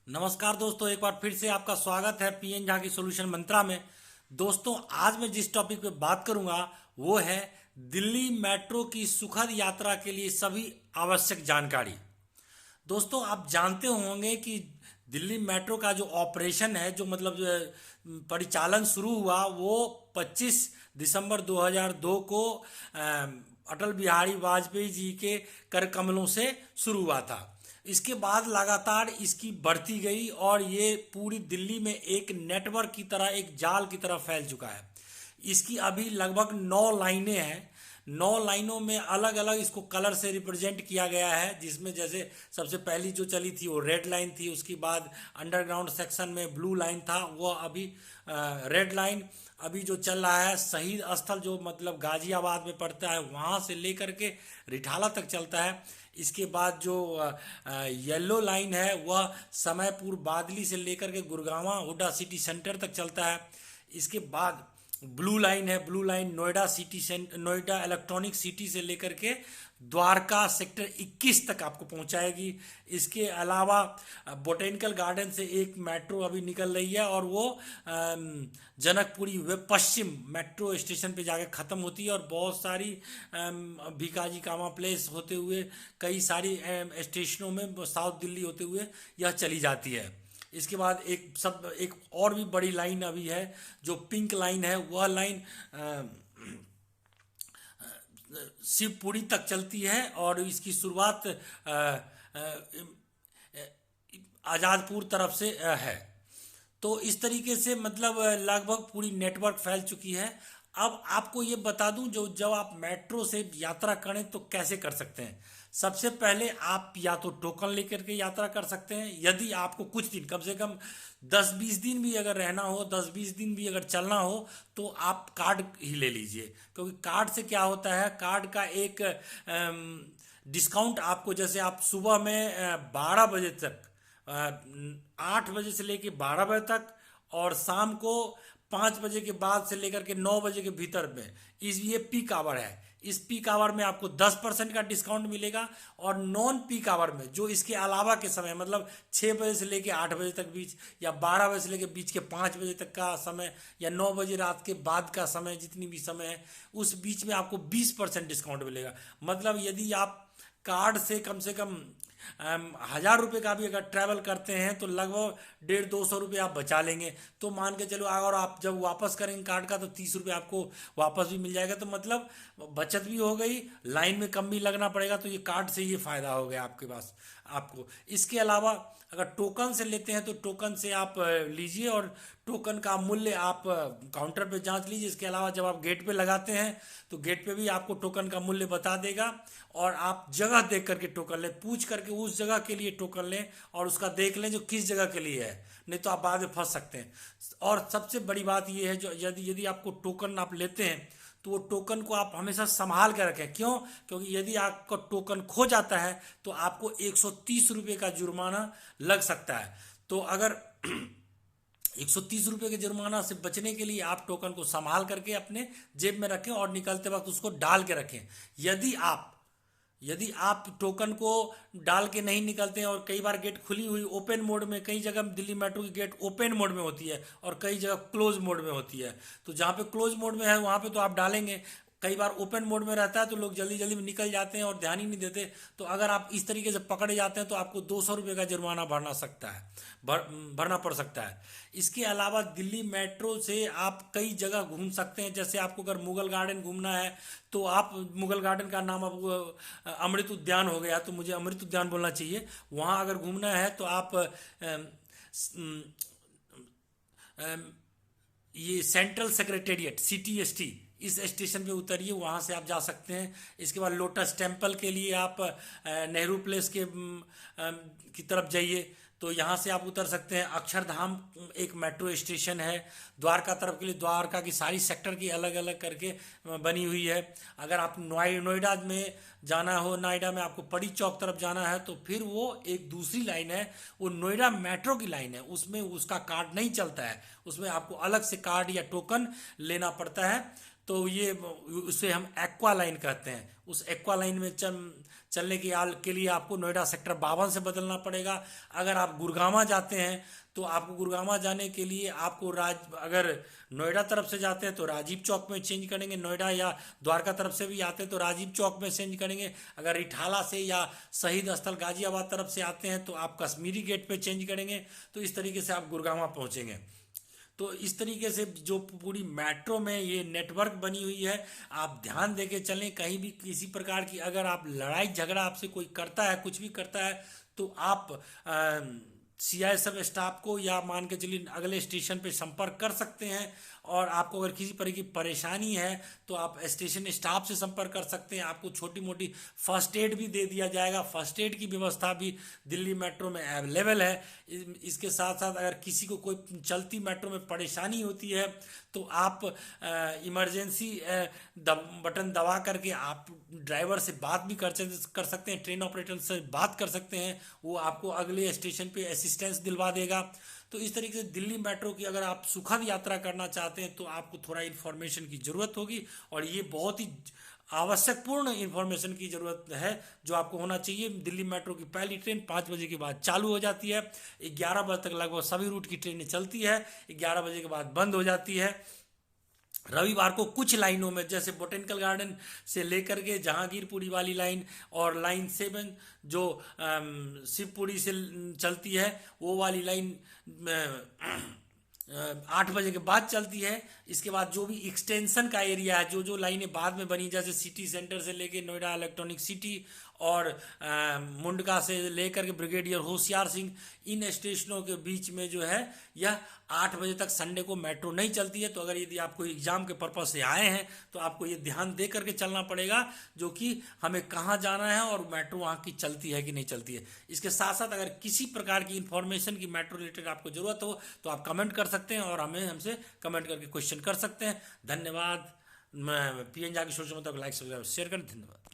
नमस्कार दोस्तों, एक बार फिर से आपका स्वागत है पीएन झा की सॉल्यूशन मंत्रा में। दोस्तों, आज मैं जिस टॉपिक पे बात करूंगा वो है दिल्ली मेट्रो की सुखद यात्रा के लिए सभी आवश्यक जानकारी। दोस्तों, आप जानते होंगे कि दिल्ली मेट्रो का जो ऑपरेशन है, जो मतलब परिचालन शुरू हुआ वो 25 दिसंबर 2002 को अटल बिहारी वाजपेयी जी के कर कमलों से शुरू हुआ था। इसके बाद लगातार इसकी बढ़ती गई और ये पूरी दिल्ली में एक नेटवर्क की तरह, एक जाल की तरह फैल चुका है। इसकी अभी लगभग 9 लाइनें हैं। 9 लाइनों में अलग अलग इसको कलर से रिप्रेजेंट किया गया है, जिसमें जैसे सबसे पहली जो चली थी वो रेड लाइन थी। उसके बाद अंडरग्राउंड सेक्शन में ब्लू लाइन था, वो अभी रेड लाइन। अभी जो चल रहा है शहीद स्थल, जो मतलब गाजियाबाद में पड़ता है, वहाँ से लेकर के रिठाला तक चलता है। इसके बाद जो येलो लाइन है वह समयपुर बादली से लेकर के गुड़गांव हुडा सिटी सेंटर तक चलता है। इसके बाद ब्लू लाइन है, blue line Noida electronic city से लेकर के द्वारका सेक्टर 21 तक आपको पहुंचाएगी। इसके अलावा बोटेनिकल गार्डन से एक मेट्रो अभी निकल रही है और वो जनकपुरी वे पश्चिम मेट्रो स्टेशन पे जाके ख़त्म होती है और बहुत सारी भिकाजी कामा प्लेस होते हुए कई सारी स्टेशनों में साउथ दिल्ली होते हुए यह चली जाती है। इसके बाद एक और भी बड़ी लाइन अभी है, जो पिंक लाइन है। वह लाइन शिवपुरी तक चलती है और इसकी शुरुआत आज़ादपुर तरफ से है। तो इस तरीके से मतलब लगभग पूरी नेटवर्क फैल चुकी है। अब आपको ये बता दूं, जो जब आप मेट्रो से यात्रा करें तो कैसे कर सकते हैं। सबसे पहले आप या तो टोकन लेकर के यात्रा कर सकते हैं। यदि आपको कुछ दिन, कम से कम 10-20 दिन भी अगर रहना हो, 10-20 दिन भी अगर चलना हो, तो आप कार्ड ही ले लीजिए। क्योंकि कार्ड से क्या होता है, कार्ड का एक डिस्काउंट आपको, जैसे आप सुबह में 12 बजे तक, 8 बजे से लेके 12 बजे तक, और शाम को 5 बजे के बाद से लेकर के 9 बजे के भीतर में, ये पीक आवर है। इस पीक आवर में आपको 10% का डिस्काउंट मिलेगा। और नॉन पीक आवर में, जो इसके अलावा के समय, मतलब 6 बजे से लेके 8 बजे तक बीच, या 12 बजे से लेके बीच के 5 बजे तक का समय, या 9 बजे रात के बाद का समय, जितनी भी समय है उस बीच में आपको 20% डिस्काउंट मिलेगा। मतलब यदि आप कार्ड से कम 1,000 रुपये का भी अगर ट्रैवल करते हैं तो लगभग 150-200 रुपये आप बचा लेंगे। तो मान के चलो, अगर आप जब वापस करेंगे कार्ड का तो 30 रुपये आपको वापस भी मिल जाएगा। तो मतलब बचत भी हो गई, लाइन में कम भी लगना पड़ेगा। तो ये कार्ड से ये फ़ायदा हो गया आपके पास आपको। इसके अलावा अगर टोकन से लेते हैं तो टोकन से आप लीजिए, और टोकन का मूल्य आप काउंटर पे जांच लीजिए। इसके अलावा जब आप गेट पे लगाते हैं तो गेट पे भी आपको टोकन का मूल्य बता देगा। और आप जगह देख करके टोकन लें, पूछ करके उस जगह के लिए टोकन लें, और उसका देख लें जो किस जगह के लिए है, नहीं तो आप बाद में फंस सकते हैं। और सबसे बड़ी बात यह है, जो यदि यदि आपको टोकन आप लेते हैं तो वो टोकन को आप हमेशा संभाल कर रखें। क्यों? क्योंकि यदि आपका टोकन खो जाता है तो आपको 130 रुपये का जुर्माना लग सकता है। तो अगर 130 रुपये के जुर्माना से बचने के लिए आप टोकन को संभाल करके अपने जेब में रखें और निकलते वक्त उसको डाल के रखें। यदि आप टोकन को डाल के नहीं निकलते हैं, और कई बार गेट खुली हुई ओपन मोड में, कई जगह दिल्ली मेट्रो की गेट ओपन मोड में होती है और कई जगह क्लोज मोड में होती है। तो जहाँ पे क्लोज मोड में है वहाँ पे तो आप डालेंगे। कई बार ओपन मोड में रहता है तो लोग जल्दी जल्दी में निकल जाते हैं और ध्यान ही नहीं देते। तो अगर आप इस तरीके से पकड़े जाते हैं तो आपको 200 रुपये का जुर्माना भरना पड़ सकता है। इसके अलावा दिल्ली मेट्रो से आप कई जगह घूम सकते हैं। जैसे आपको अगर मुगल गार्डन घूमना है तो आप, मुगल गार्डन का नाम आपको अमृत उद्यान हो गया तो मुझे अमृत उद्यान बोलना चाहिए, वहाँ अगर घूमना है तो आप ये सेंट्रल सेक्रेटेरिएट CTST इस स्टेशन पे उतरिए, वहाँ से आप जा सकते हैं। इसके बाद लोटस टेम्पल के लिए आप नेहरू प्लेस की तरफ जाइए, तो यहाँ से आप उतर सकते हैं। अक्षरधाम एक मेट्रो स्टेशन है। द्वारका तरफ के लिए द्वारका की सारी सेक्टर की अलग अलग करके बनी हुई है। अगर आप नोएडा में जाना हो, नोएडा में आपको पड़ी चौक तरफ जाना है, तो फिर वो एक दूसरी लाइन है, वो नोएडा मेट्रो की लाइन है। उसमें उसका कार्ड नहीं चलता है, उसमें आपको अलग से कार्ड या टोकन लेना पड़ता है। तो ये उसे हम एक्वा लाइन कहते हैं। उस एक्वा लाइन में चलने के लिए आपको नोएडा सेक्टर 52 से बदलना पड़ेगा। अगर आप गुड़गामा जाते हैं तो आपको गुड़गामा जाने के लिए आपको अगर नोएडा तरफ से जाते हैं तो राजीव चौक में चेंज करेंगे, नोएडा या द्वारका तरफ से भी आते हैं तो राजीव चौक में चेंज करेंगे। अगर रिठाला से या शहीद स्थल गाजियाबाद तरफ से आते हैं तो आप कश्मीरी गेट पे चेंज करेंगे। तो इस तरीके से आप गुड़गामा पहुंचेंगे। तो इस तरीके से जो पूरी मेट्रो में ये नेटवर्क बनी हुई है, आप ध्यान देके चलें। कहीं भी किसी प्रकार की अगर आप लड़ाई झगड़ा आपसे कोई करता है, कुछ भी करता है, तो आप CISF स्टाफ को या मान के चलिए अगले स्टेशन पे संपर्क कर सकते हैं। और आपको अगर किसी तरह की परेशानी है तो आप स्टेशन स्टाफ से संपर्क कर सकते हैं। आपको छोटी मोटी फर्स्ट एड भी दे दिया जाएगा। फर्स्ट एड की व्यवस्था भी दिल्ली मेट्रो में अवेलेबल है। इसके साथ साथ अगर किसी को कोई चलती मेट्रो में परेशानी होती है तो आप इमरजेंसी बटन दबा करके आप ड्राइवर से बात भी कर सकते हैं, ट्रेन ऑपरेटर से बात कर सकते हैं, वो आपको अगले स्टेशन पे असिस्टेंस दिलवा देगा। तो इस तरीके से दिल्ली मेट्रो की अगर आप सुखद यात्रा करना चाहते हैं तो आपको थोड़ा इन्फॉर्मेशन की ज़रूरत होगी। और ये बहुत ही आवश्यकपूर्ण इन्फॉर्मेशन की ज़रूरत है जो आपको होना चाहिए। दिल्ली मेट्रो की पहली ट्रेन 5 बजे के बाद चालू हो जाती है। 11 बजे तक लगभग सभी रूट की ट्रेनें चलती है। 11 बजे के बाद बंद हो जाती है। रविवार को कुछ लाइनों में जैसे बोटेनिकल गार्डन से लेकर के जहांगीरपुरी वाली लाइन और लाइन 7 जो शिवपुरी से चलती है, वो वाली लाइन 8 बजे के बाद चलती है। इसके बाद जो भी एक्सटेंशन का एरिया है, जो लाइनें बाद में बनी, जैसे सिटी सेंटर से लेके नोएडा इलेक्ट्रॉनिक सिटी और मुंडका से लेकर के ब्रिगेडियर होशियार सिंह, इन स्टेशनों के बीच में जो है यह 8 बजे तक संडे को मेट्रो नहीं चलती है। तो अगर यदि आप कोई एग्जाम के पर्पज से आए हैं तो आपको ये ध्यान दे करके चलना पड़ेगा जो कि हमें कहाँ जाना है और मेट्रो वहाँ की चलती है कि नहीं चलती है। इसके साथ साथ अगर किसी प्रकार की इंफॉर्मेशन की मेट्रो रिलेटेड आपको ज़रूरत हो तो आप कमेंट कर सकते हैं और हमसे कमेंट करके क्वेश्चन कर सकते हैं। धन्यवाद। PN जाके सोचो मतलब लाइक सब्सक्राइब शेयर करें। धन्यवाद।